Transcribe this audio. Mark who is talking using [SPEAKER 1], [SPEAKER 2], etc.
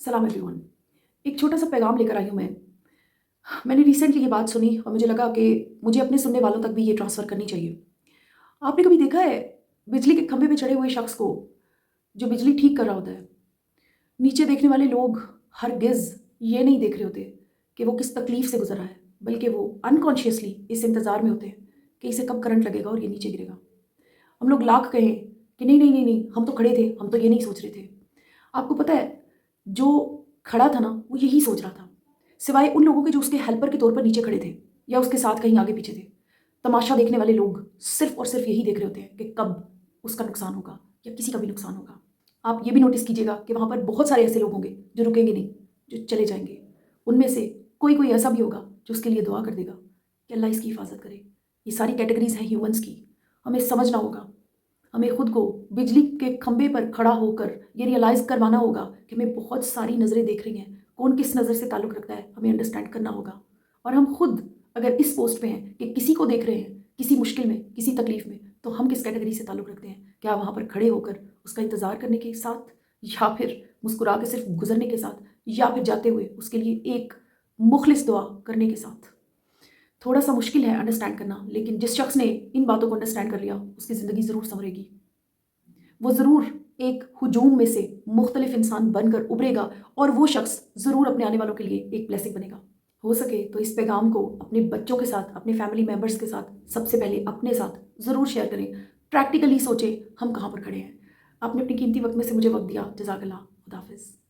[SPEAKER 1] सलाम एवरीवन। एक छोटा सा पैगाम लेकर आई हूँ मैं। मैंने रिसेंटली ये बात सुनी और मुझे लगा कि मुझे अपने सुनने वालों तक भी ये ट्रांसफ़र करनी चाहिए। आपने कभी देखा है बिजली के खंभे पे चढ़े हुए शख्स को जो बिजली ठीक कर रहा होता है? नीचे देखने वाले लोग हरगिज़ ये नहीं देख रहे होते कि वो किस तकलीफ़ से गुज़र रहा है, बल्कि वो अनकॉन्शियसली इस इंतज़ार में होते हैं कि इसे कब करंट लगेगा और ये नीचे गिरेगा। हम लोग लाख कहें कि नहीं, नहीं, नहीं, नहीं, हम तो खड़े थे, हम तो ये नहीं सोच रहे थे। आपको पता है, जो खड़ा था ना, वो यही सोच रहा था। सिवाय उन लोगों के जो उसके हेल्पर के तौर पर नीचे खड़े थे या उसके साथ कहीं आगे-पीछे थे। तमाशा देखने वाले लोग सिर्फ़ और सिर्फ़ यही देख रहे होते हैं कि कब उसका नुकसान होगा या किसी का भी नुकसान होगा। आप ये भी नोटिस कीजिएगा कि वहाँ पर बहुत सारे ऐसे लोग होंगे जो रुकेंगे नहीं, जो चले जाएँगे। उनमें से कोई-कोई ऐसा भी होगा जो उसके लिए दुआ कर देगा कि अल्लाह इसकी हिफ़ाज़त करे। ये सारी कैटेगरीज़ हैं ह्यूमन्स की। हमें समझना होगा। हमें खुद को बिजली के खंभे पर खड़ा होकर ये रियलाइज़ करवाना होगा कि हमें बहुत सारी नज़रें देख रही हैं। कौन किस नज़र से ताल्लुक़ रखता है, हमें अंडरस्टैंड करना होगा। और हम खुद अगर इस पोस्ट पे हैं कि किसी को देख रहे हैं, किसी मुश्किल में, किसी तकलीफ़ में, तो हम किस कैटेगरी से ताल्लुक़ रखते हैं? क्या वहाँ पर खड़े होकर उसका इंतज़ार करने के साथ, या फिर मुस्कुरा के सिर्फ़ गुज़रने के साथ, या फिर जाते हुए उसके लिए एक मुख़लिस दुआ करने के साथ? थोड़ा-सा मुश्किल है अंडरस्टैंड करना, लेकिन जिस शख़्स ने इन बातों को अंडरस्टैंड कर लिया, उसकी ज़िंदगी ज़रूर सँवरेगी। वो ज़रूर एक हुजूम में से मुख्तलिफ इंसान बनकर उभरेगा और वो शख्स ज़रूर अपने आने वालों के लिए एक ब्लेसिंग बनेगा। हो सके तो इस पैगाम को अपने बच्चों के साथ, अपने फैमिली मेंबर्स के साथ, सबसे पहले अपने साथ ज़रूर शेयर करें। प्रैक्टिकली सोचें हम कहाँ पर खड़े हैं। आपने अपनी कीमती वक़्त में से मुझे वक़्त दिया, जज़ाकल्लाह। खुदा हाफ़िज़।